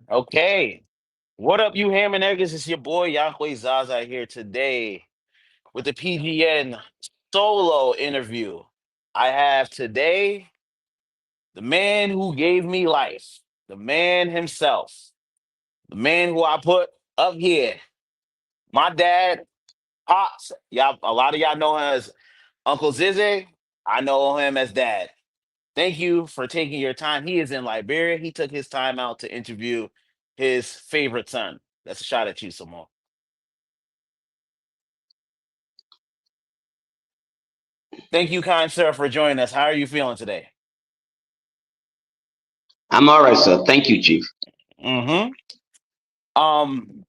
Okay. What up, you ham and eggers? It's your boy Yanqui Zaza here today with the PGN solo interview. I have today the man who gave me life, the man himself, the man who I put up here. My dad, Pops. Y'all, a lot of y'all know him as Uncle Zizzy. I know him as Dad. Thank you for taking your time. He is in Liberia. He took his time out to interview his favorite son. That's a shot at you, Simone. Thank you, kind sir, for joining us. How are you feeling today? I'm all right, sir. Thank you, Chief. Mm-hmm. Um,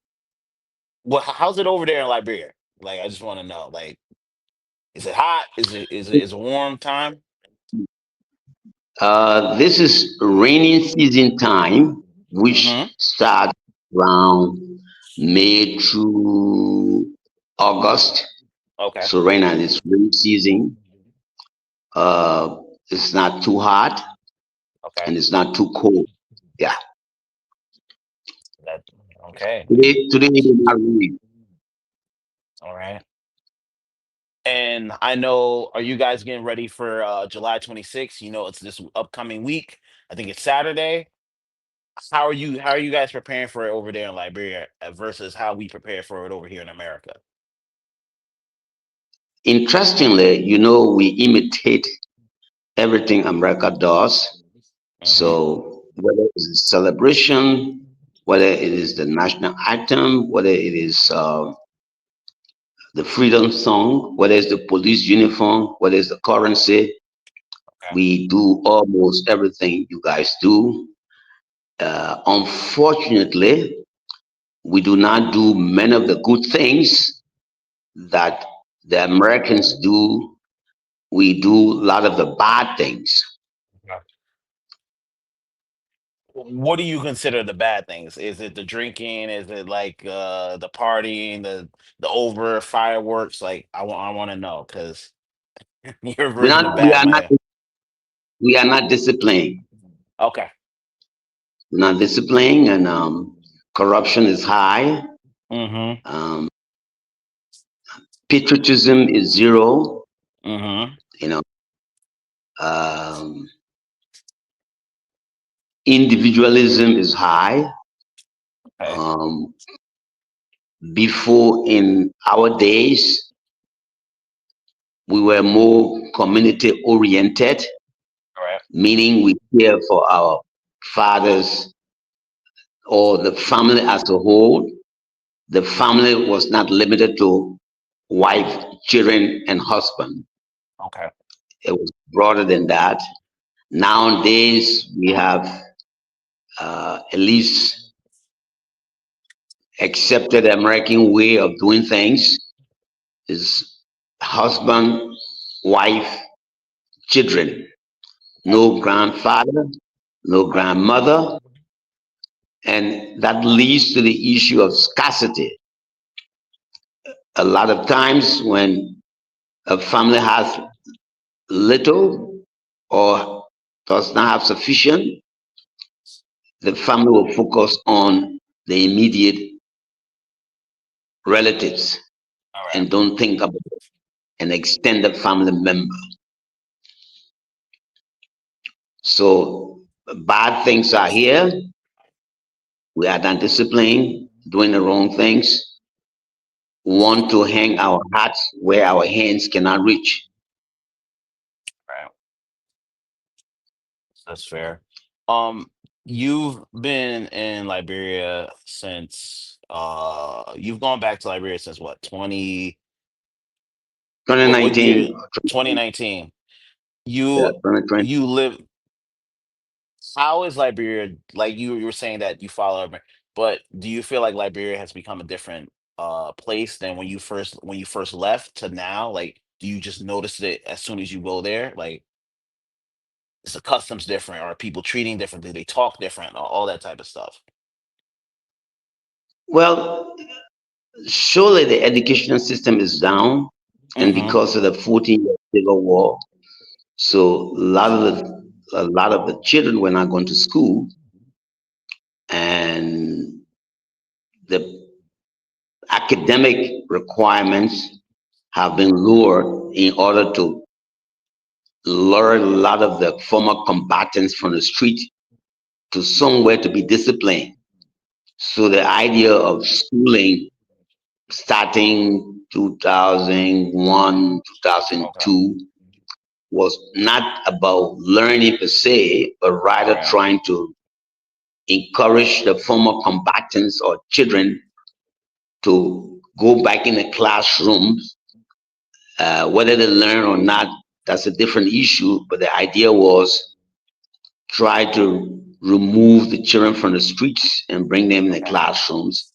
well, how's it over there in Liberia? Like, I just want to know. Like, is it hot? Is it warm time? This is rainy season time, Mm-hmm. which starts around May through August. Okay. So right now it's rainy season. Uh, it's not too hot Okay. and it's not too cold. Yeah. That okay. Today it is not raining. All right. And I know, are you guys getting ready for July 26th? You know, it's this upcoming week. I think it's Saturday. How are you guys preparing for it over there in Liberia versus how we prepare for it over here in America? Interestingly, we imitate everything America does. Mm-hmm. So whether it's a celebration, whether it is the national anthem, whether it is the freedom song, whether it's the police uniform, whether it's the currency, Okay. we do almost everything you guys do. Unfortunately, we do not do many of the good things that the Americans do. We do a lot of the bad things. Okay. What do you consider the bad things? Is it the drinking? Is it like the partying, the over fireworks? Like I want to know because your We're version not, of we bad are not, might. we are not disciplined. Okay. We're not disciplined, and corruption is high. Mm-hmm. Um, patriotism is zero. Mm-hmm. You know, um, individualism is high. Okay. Um, Before, in our days, we were more community oriented, All right. meaning we care for our fathers or the family as a whole. The family was not limited to wife, children, and husband. Okay. It was broader than that. Nowadays, we have at least accepted the American way of doing things is husband, wife, children, Okay. no grandfather, no Okay. grandmother, and that leads to the issue of scarcity. A lot of times when a family has little or does not have sufficient, the family will focus on the immediate relatives All right. and don't think about an extended family member. So bad things are here. We are not disciplined, doing the wrong things, want to hang our hats where our hands cannot reach. All right. That's fair. Um, you've been in Liberia since you've gone back to Liberia since what, 20 what year? 2019, 2019. yeah, You 2020. you live how is Liberia like you were saying that you follow but do you feel like Liberia has become a different place than when you first left to now? Like do you just notice it as soon as you go there? Like is the customs different? Or are people treating differently? They talk different, all that type of stuff. Well, surely the educational system is down, and Mm-hmm. because of the 14-year civil war, so a lot of the children were not going to school. and the academic requirements have been lowered in order to lure a lot of the former combatants from the street to somewhere to be disciplined. So the idea of schooling starting 2001, Okay. 2002 was not about learning per se, but rather Right. trying to encourage the former combatants or children to go back in the classrooms. Whether they learn or not, that's a different issue. But the idea was try to remove the children from the streets and bring them in the Okay. classrooms.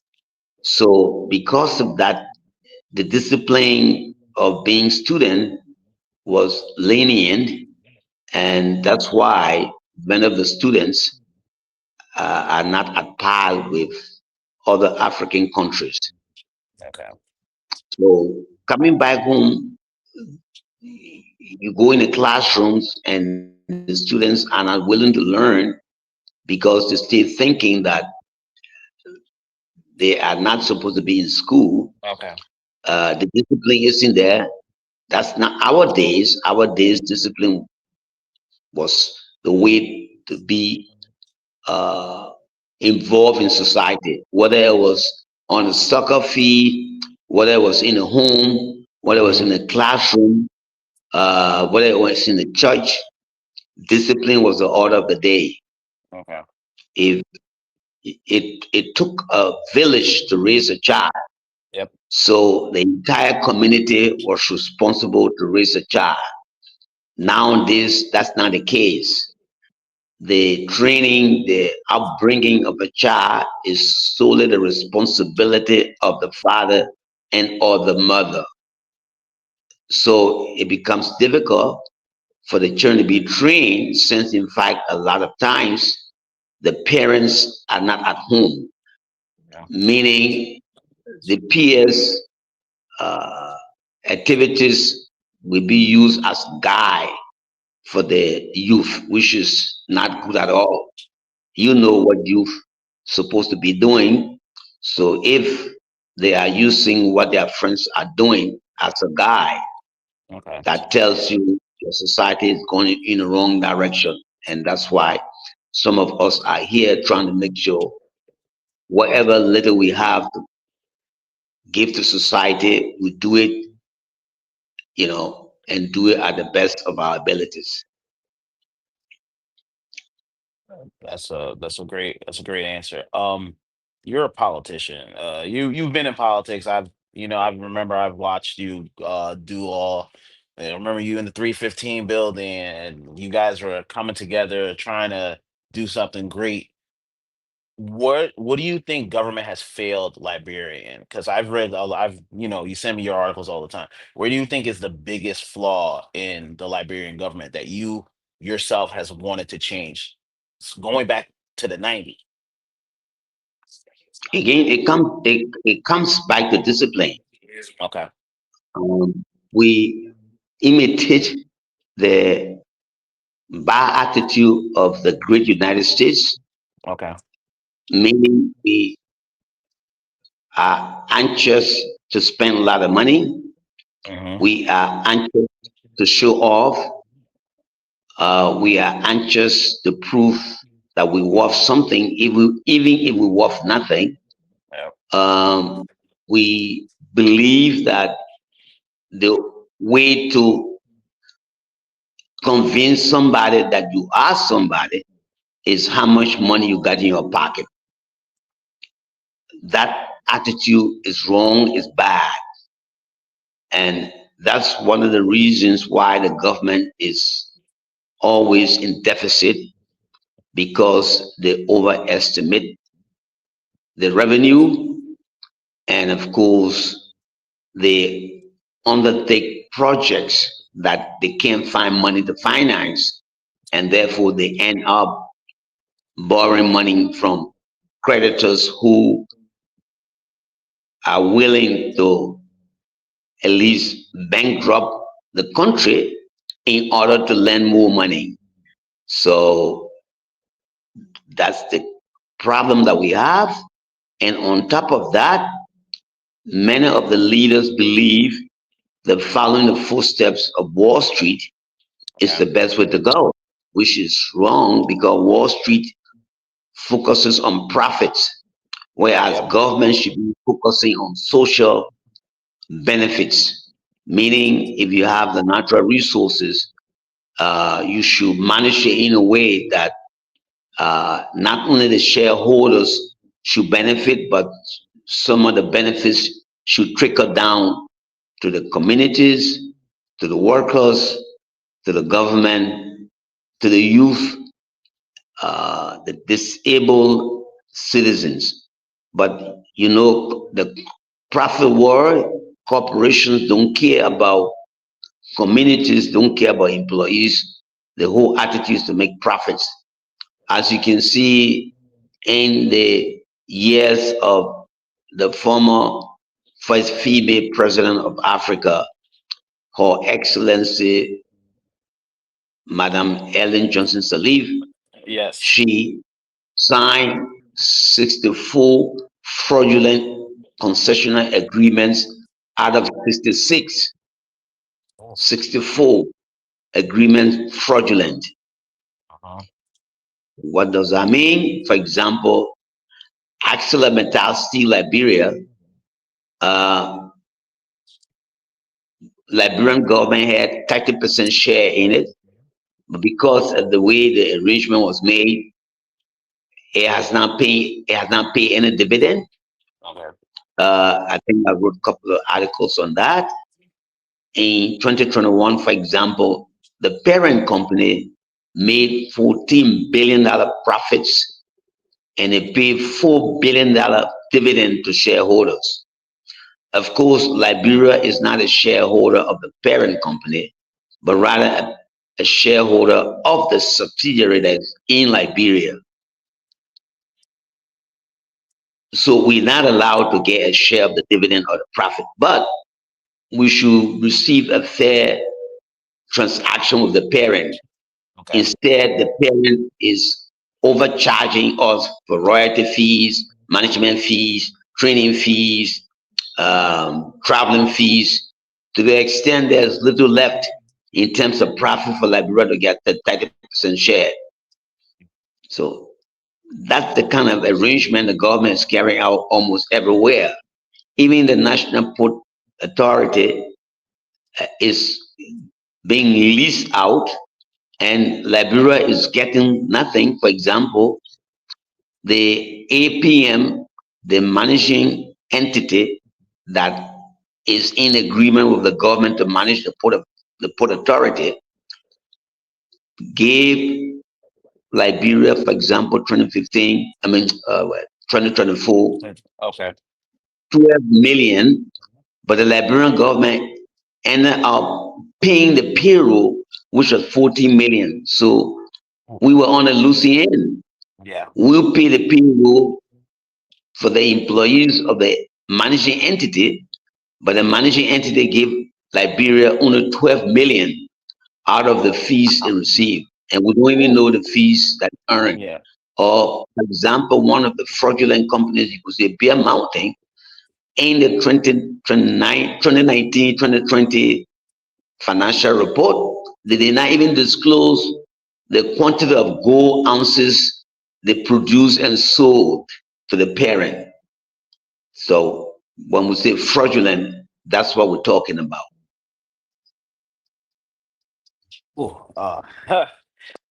So because of that, the discipline of being student was lenient, and that's why many of the students are not at par with other African countries. Okay. So coming back home, you go in the classrooms and the students are not willing to learn because they still thinking that they are not supposed to be in school. Okay. The discipline isn't there. That's not our days. Our days discipline was the way to be uh, involved in society, whether it was on a soccer field, whether it was in a home, whether it was Mm-hmm. in a classroom, whether it was in the church. Discipline was the order of the day. Okay. If it took a village to raise a child, Yep. so the entire community was responsible to raise a child. Nowadays, that's not the case. The training, the upbringing of a child is solely the responsibility of the father and or the mother. So it becomes difficult for the children to be trained since in fact a lot of times the parents are not at home, Yeah. meaning the peers uh, activities will be used as guide for the youth, which is not good at all. You know what youth supposed to be doing. So if they are using what their friends are doing as a guide, Okay. that tells you your society is going in the wrong direction. And that's why some of us are here trying to make sure whatever little we have to give to society, we do it, and do it at the best of our abilities. That's a great answer. You're a politician. You've been in politics. I remember I've watched you do all. I remember you in the 315 building, and you guys were coming together trying to do something great. What do you think government has failed Liberia in? Because I've read a lot, you send me your articles all the time. Where do you think is the biggest flaw in the Liberian government that you yourself has wanted to change? Going back to the 90s. Again, it comes back to discipline. Okay. We imitate the bad attitude of the great United States, Okay. meaning we are anxious to spend a lot of money. Hmm. We are anxious to show off. We are anxious to prove that we worth something, even if we worth nothing. Yep. Um, we believe that the way to convince somebody that you are somebody is how much money you got in your pocket. That attitude is wrong, is bad. And that's one of the reasons why the government is always in deficit because they overestimate the revenue, and of course they undertake projects that they can't find money to finance, and therefore they end up borrowing money from creditors who are willing to at least bankrupt the country in order to lend more money. So that's the problem that we have. And on top of that, many of the leaders believe that following the footsteps of Wall Street is Okay. the best way to go, which is wrong because Wall Street focuses on profits, whereas Yep. government should be focusing on social benefits. Meaning, if you have the natural resources, you should manage it in a way that not only the shareholders should benefit, but some of the benefits should trickle down to the communities, to the workers, to the government, to the youth, the disabled citizens. But you know, the profit world, corporations don't care about communities, don't care about employees. The whole attitude is to make profits. As you can see in the years of the former first female president of Africa, Her Excellency Madam Ellen Johnson Sirleaf, Yes. she signed 64 fraudulent concessional agreements out of 66. Oh. 64 agreements fraudulent. Uh-huh. What does that mean? For example, ArcelorMittal Steel Liberia, uh, Liberian government had 30% share in it, but because of the way the arrangement was made, it has not paid any dividend. Okay. I think I wrote a couple of articles on that. In 2021, for example, the parent company made $14 billion profits and it paid $4 billion dividend to shareholders. Of course, Liberia is not a shareholder of the parent company, but rather a shareholder of the subsidiary that's in Liberia. So we're not allowed to get a share of the dividend or the profit, but we should receive a fair transaction with the parent. Okay. Instead, the parent is overcharging us for royalty fees, management fees, training fees, traveling fees, to the extent there's little left in terms of profit for Liberia to get the 30% share. So that's the kind of arrangement the government is carrying out almost everywhere. Even the National Port Authority is being leased out, and Liberia is getting nothing. For example, the APM, the managing entity that is in agreement with the government to manage the port authority, gave Liberia, for example, 2015, 2024, Okay. 12 million, but the Liberian government ended up paying the payroll, which was 14 million. So we were on a losing end. Yeah. We'll pay the payroll for the employees of the managing entity, but the managing entity gave Liberia only 12 million out of the fees it received. And we don't even Ooh. know the fees that it earned. Yeah. Or, for example, one of the fraudulent companies, you could say Beer Mountain, in the 2019, 2020 financial report, they did not even disclose the quantity of gold ounces they produced and sold to the parent. So when we say fraudulent, that's what we're talking about. Ooh.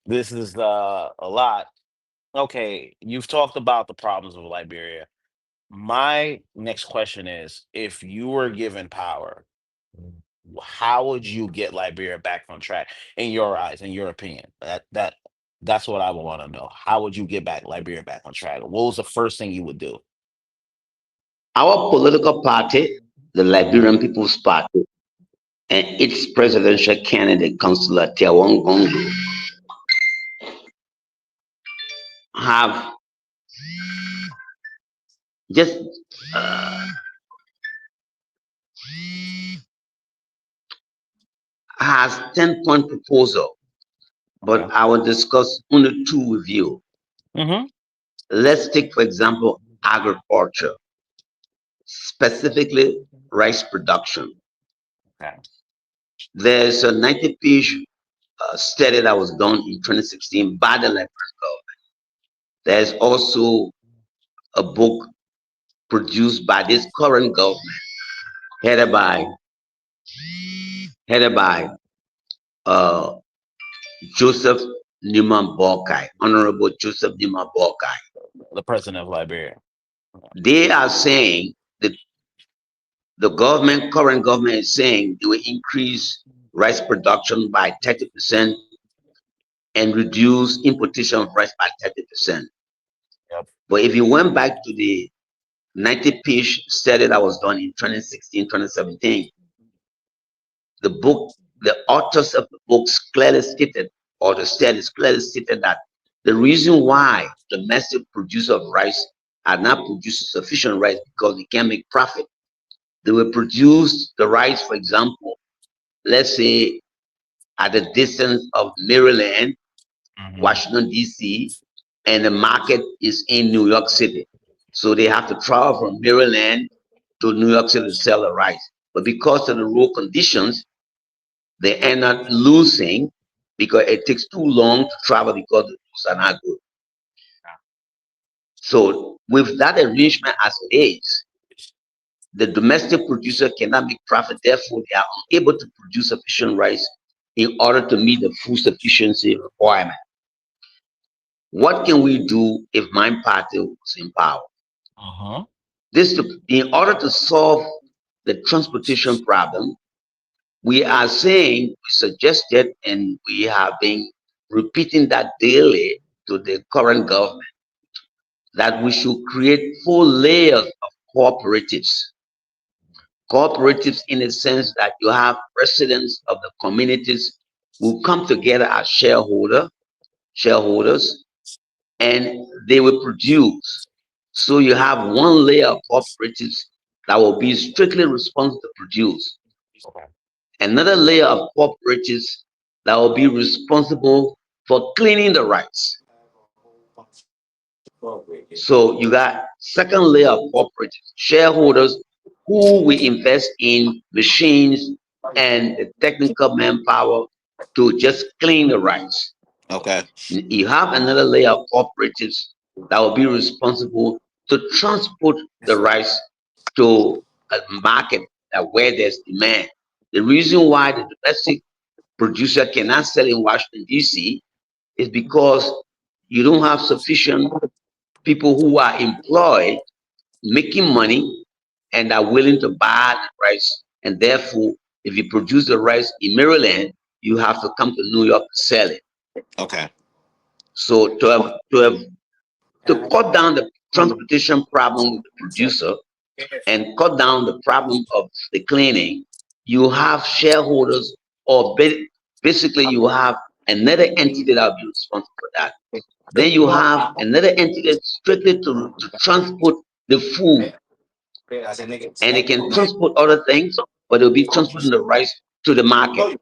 This is a lot. Okay, you've talked about the problems of Liberia. My next question is, if you were given power, how would you get Liberia back on track in your eyes, in your opinion? That's what I would want to know. How would you get back Liberia back on track? What was the first thing you would do? Our political party, the Hmm. Liberian People's Party, and its presidential candidate, Councillor Tiawong Gongo, have just uh, has 10-point proposal, but Okay. I will discuss only two with you. Hmm. Let's take, for example, agriculture, specifically rice production. Okay. There's a 90-page study that was done in 2016 by the Liberian government. There's also a book produced by this current government, headed by headed by uh, Joseph Newman Borkai, Honorable Joseph Newman Borkai. The president of Liberia. They are saying that the government, current government, is saying they will increase rice production by 30% and reduce importation of rice by 30%. Yep. But if you went back to the 90-page study that was done in 2016, 2017, the book, the authors of the books clearly stated, or the studies clearly stated that the reason why domestic producers of rice are not producing sufficient rice because they can't make profit. They will produce the rice, for example, let's say at a distance of Maryland, Hmm. Washington, D.C., and the market is in New York City. So they have to travel from Maryland to New York City to sell the rice. But because of the road conditions, they end up losing because it takes too long to travel because the roads are not good. So with that arrangement as it is, the domestic producer cannot make profit. Therefore, they are unable to produce sufficient rice in order to meet the food sufficiency requirement. What can we do if my party was in power? Uh-huh. In order to solve the transportation problem, we are saying, we suggested, and we have been repeating that daily to the current government, that we should create 4 layers of cooperatives. Cooperatives in the sense that you have residents of the communities who come together as shareholders, and they will produce. So you have one layer of cooperatives that will be strictly responsible to produce. Okay. Another layer of cooperatives that will be responsible for cleaning the rights. So you got second layer of cooperatives, shareholders who will invest in machines and the technical manpower to just clean the rights. Okay. You have another layer of cooperatives that will be responsible to transport the rice to a market that where there's demand. The reason why the domestic producer cannot sell in Washington, D.C. is because you don't have sufficient people who are employed making money and are willing to buy the rice. And therefore, if you produce the rice in Maryland, you have to come to New York to sell it. Okay. So to cut down the transportation problem with the producer and cut down the problem of the cleaning, you have shareholders, or basically you have another entity that will be responsible for that. Then you have another entity strictly to transport the food, and they can transport other things, but they'll be transporting the rice to the market.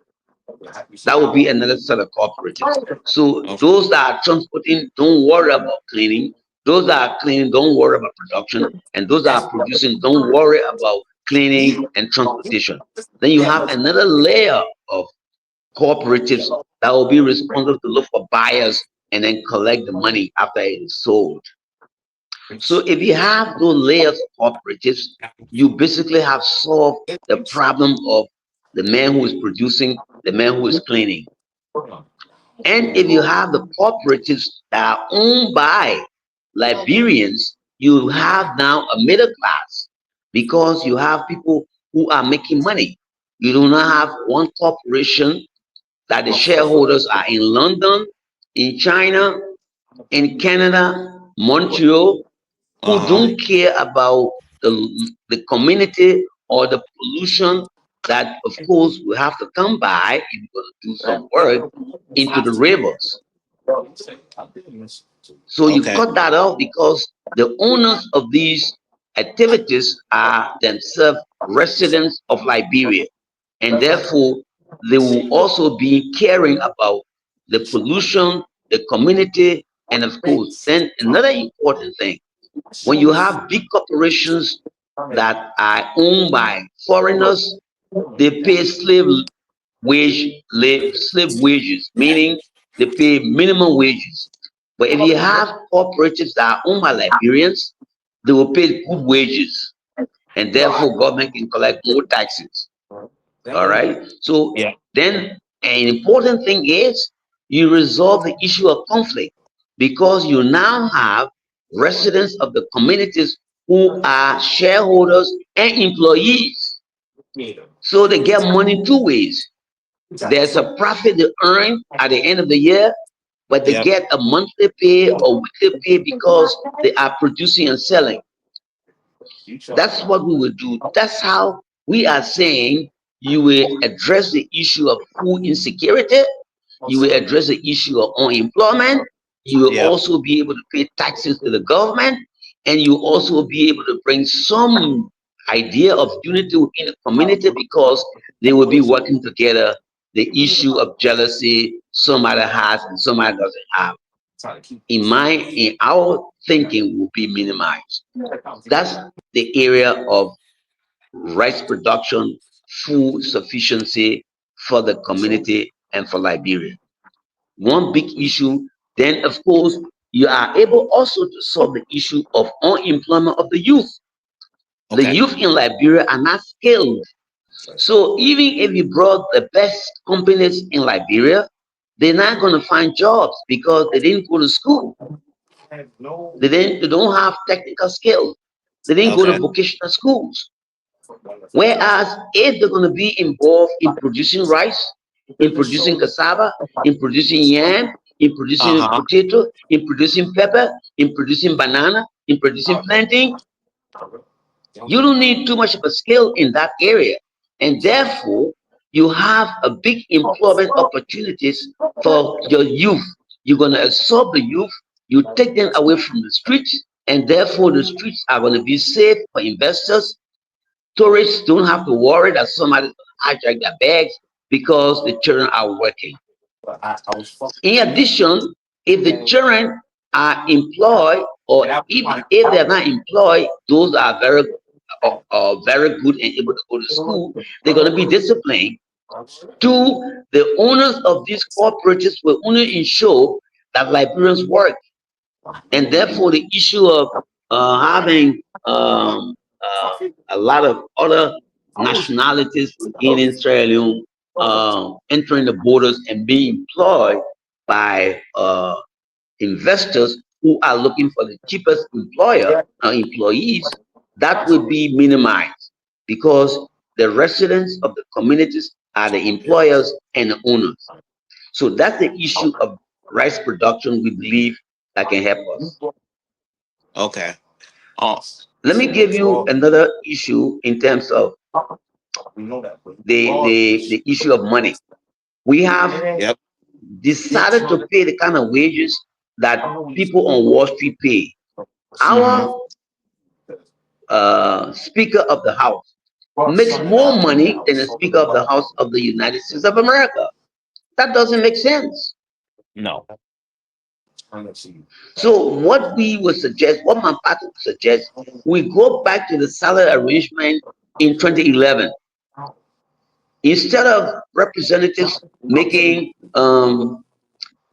That will be another set of cooperatives. So Okay. those that are transporting don't worry about cleaning. Those that are cleaning don't worry about production, and those that are producing don't worry about cleaning and transportation. Then you have another layer of cooperatives that will be responsible to look for buyers and then collect the money after it is sold. So if you have those layers of cooperatives, you basically have solved the problem of the man who is producing, the man who is cleaning. And if you have the cooperatives that are owned by Liberians, you have now a middle class because you have people who are making money. You do not have one corporation that the shareholders are in London, in China, in Canada, Montreal, who Uh-huh. don't care about the community or the pollution that, of course, we have to come by if we're going to do some work into the rivers. So you Okay. cut that off because the owners of these activities are themselves residents of Liberia. And therefore, they will also be caring about the pollution, the community, And of course, then another important thing, when you have big corporations that are owned by foreigners, they pay slave wages, meaning they pay minimum wages. But if you have cooperatives that are owned by Liberians, they will pay good wages, and therefore government can collect more taxes. All right. So Yeah. then an important thing is you resolve the issue of conflict because you now have residents of the communities who are shareholders and employees. So they get money two ways. There's a profit they earn at the end of the year, but they Yep. get a monthly pay or weekly pay because they are producing and selling. That's what we will do. That's how we are saying you will address the issue of food insecurity. You will address the issue of unemployment. You will Yep. also be able to pay taxes to the government. And you also be able to bring some idea of unity within the community because they will be working together. The issue of jealousy, somebody has and somebody doesn't have. In our thinking will be minimized. That's the area of rice production, food sufficiency for the community and for Liberia. One big issue, then of course, you are able also to solve the issue of unemployment of the youth. The Okay. youth in Liberia are not skilled. So even if you brought the best companies in Liberia, they're not going to find jobs because they didn't go to school. They don't have technical skills. They didn't go to Okay. vocational schools. Whereas if they're going to be involved in producing rice, in producing cassava, in producing yam, in Uh producing huh. potato, in producing pepper, in producing banana, in producing plantain, you don't need too much of a skill in that area. And therefore, you have a big employment opportunities for your youth. You're going to absorb the youth, you take them away from the streets, and therefore the streets are going to be safe for investors. Tourists don't have to worry that somebody's going to hijack their bags because the children are working. In addition, if the children are employed or if they're not employed, those are very good and able to go to school, they're going to be disciplined. Two, the owners of these cooperatives will only ensure that Liberians work. And therefore, the issue of having a lot of other nationalities in Sierra Leone entering the borders and being employed by investors who are looking for the cheapest employees, that will be minimized because the residents of the communities are the employers and the owners. So that's the issue of rice production we believe that can help us. Okay. Oh. Let me give you another issue in terms of the issue of money. We have Yep. decided to pay the kind of wages that people on Wall Street pay. Mm-hmm. Our Speaker of the House makes more money than the Speaker of the House of the United States of America. That doesn't make sense. No. So what we would suggest, what my party would suggest, we go back to the salary arrangement in 2011. Instead of representatives making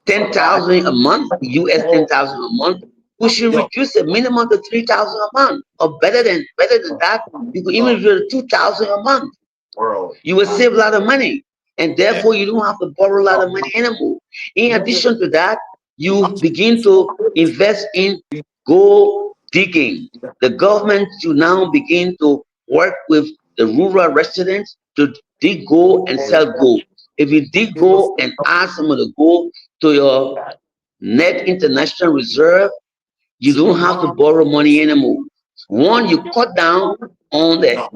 10,000 a month, US 10,000 a month, we should reduce the minimum to 3,000 a month, or better than that, you could even do 2,000 a month. You will save a lot of money, and Yeah. therefore you don't have to borrow a lot of money anymore. In addition to that, you begin to invest in gold digging. The government should now begin to work with the rural residents to dig gold and sell gold. If you dig gold and add some of the gold to your net international reserve, you don't have to borrow money anymore. One, you cut down on the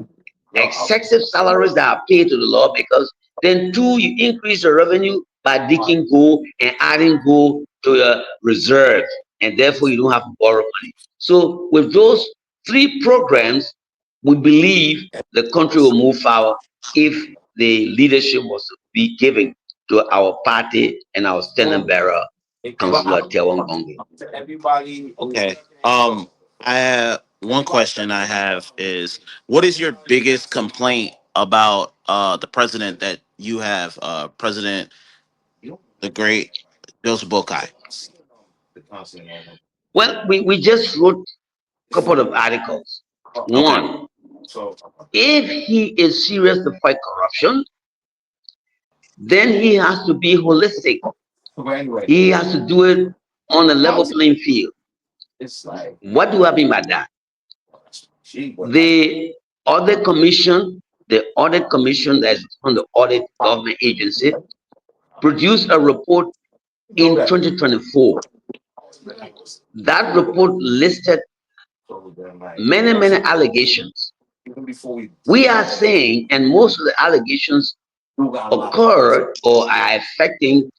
excessive salaries that are paid to the lawmakers. Then two, you increase the revenue by digging gold and adding gold to your reserve, and therefore you don't have to borrow money. So with those three programs, we believe the country will move forward if the leadership was to be given to our party and our standing bearer. Councillor Tiawangongi. Okay. I have one question I have is what is your biggest complaint about the president that you have, President the great Joseph Bokai? Well, we just wrote a couple of articles. Okay. One, if he is serious to fight corruption, then he has to be holistic. He has to do it on a level playing field. What do I mean by that? The the audit commission that's on the audit government agency produced a report in 2024. That report listed many allegations. We are saying, and most of the allegations occurred or are affecting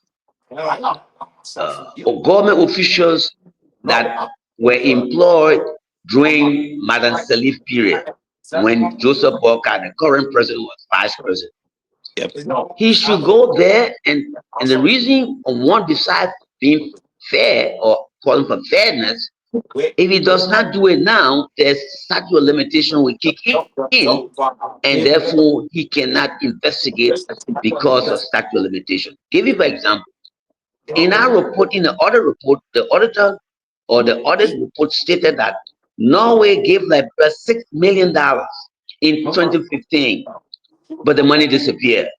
or government officials that were employed during Madam Salif period when Joseph Boca, the current president, was vice president. Yep. He should go there, and the reason one decides being fair or calling for fairness, if he does not do it now, there's statute of limitation will kick in, and therefore he cannot investigate because of statute of limitation. Give you an example. In our report, in the audit report, the auditor or the audit report stated that Norway gave Liberia $6 million in 2015, but the money disappeared.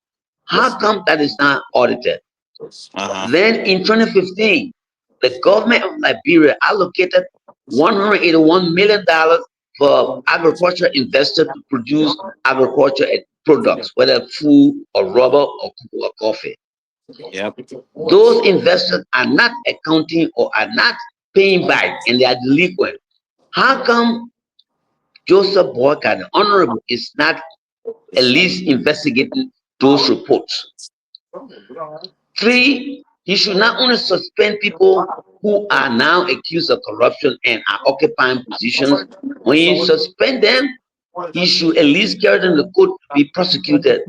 How come that is not audited? Uh-huh. Then in 2015, the government of Liberia allocated $181 million for agriculture investors to produce agriculture products, whether food or rubber or cocoa or coffee. Yep. Those investors are not accounting or are not paying back and they are delinquent. How come Joseph Boyka, the honorable, is not at least investigating those reports? Three, he should not only suspend people who are now accused of corruption and are occupying positions. When you suspend them, he should at least carry them to court to be prosecuted.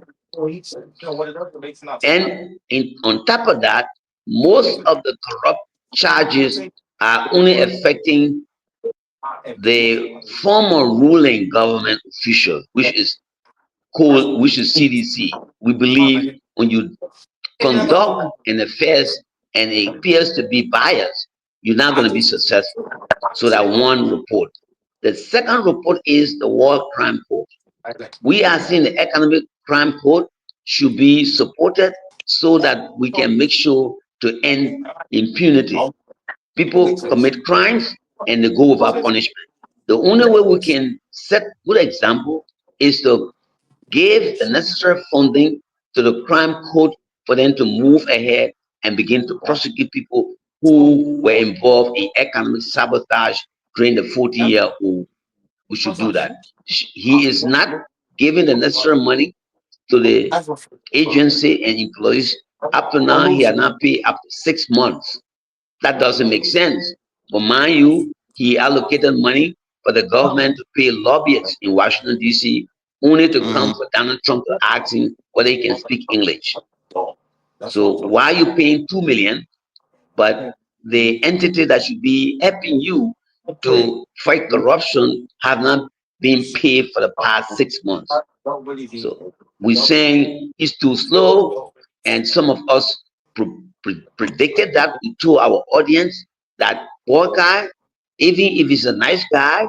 And on top of that, most of the corrupt charges are only affecting the former ruling government official, which is CDC. We believe when you conduct an affairs and it appears to be biased, you're not going to be successful. So that one report. The second report is the War Crime Court. We are saying the Economic Crime Court should be supported so that we can make sure to end impunity. People commit crimes and they go without punishment. The only way we can set good example is to give the necessary funding to the crime court for them to move ahead and begin to prosecute people who were involved in economic sabotage during the 40-year-old. We should do that. He is not giving the necessary money to the agency and employees. Up to now, he has not paid up to 6 months. That doesn't make sense. But mind you, he allocated money for the government to pay lobbyists in Washington, D.C., only to come for Donald Trump to ask him whether he can speak English. So why are you paying 2 million, but the entity that should be helping you to fight corruption have not been paid for the past 6 months? So we're saying it's too slow, and some of us predicted that to our audience that poor guy, even if he's a nice guy,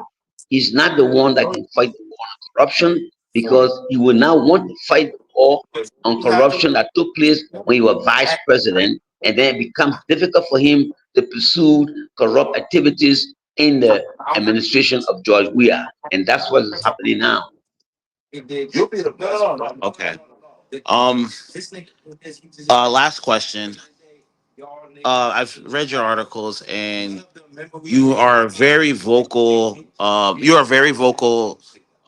he's not the one that can fight the war on corruption because he will now want to fight the war on corruption that took place when he was vice president, and then it becomes difficult for him to pursue corrupt activities in the administration of George Weah, and that's what is happening now. Okay. Um. Last question. I've read your articles, and you are very vocal. You are a very vocal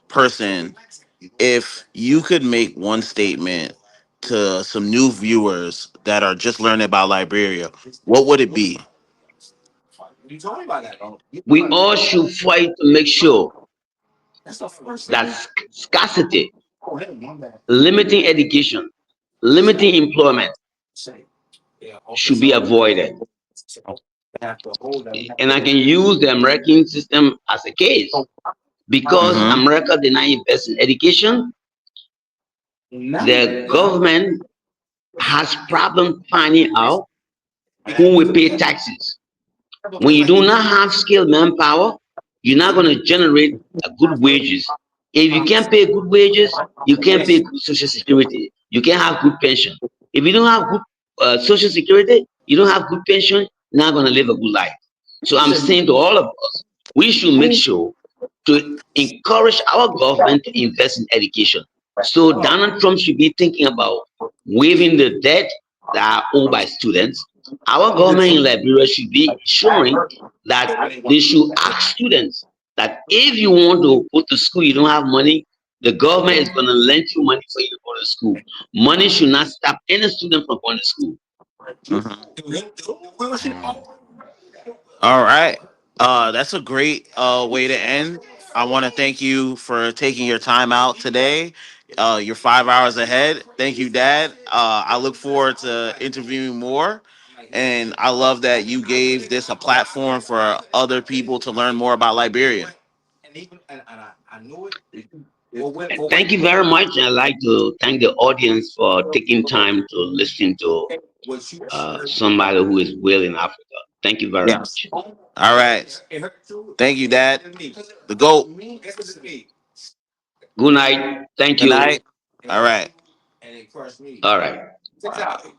person. If you could make one statement to some new viewers that are just learning about Liberia, what would it be? We all should fight to make sure that scarcity, limiting education, limiting employment should be avoided. And I can use the American system as a case. Because Mm-hmm. America did not invest in education, the government has problem finding out who will pay taxes. When you do not have skilled manpower, you're not going to generate a good wages. If you can't pay good wages, you can't pay good social security. You can't have good pension. If you don't have good social security, you don't have good pension, you're not going to live a good life. So I'm saying to all of us, we should make sure to encourage our government to invest in education. So Donald Trump should be thinking about waiving the debt that are owed by students. Our government in Liberia should be showing that they should ask students that if you want to go to school, you don't have money, the government is going to lend you money for you to go to school. Money should not stop any student from going to school. All right. That's a great way to end. I want to thank you for taking your time out today. You're 5 hours ahead. Thank you, Dad. I look forward to interviewing more. And I love that you gave this a platform for other people to learn more about Liberia. And thank you very much. I'd like to thank the audience for taking time to listen to somebody who is well in Africa. Thank you very Yes. much. All right. Thank you, Dad. The GOAT. Good night. Thank Good you. night. All right. All right. Wow.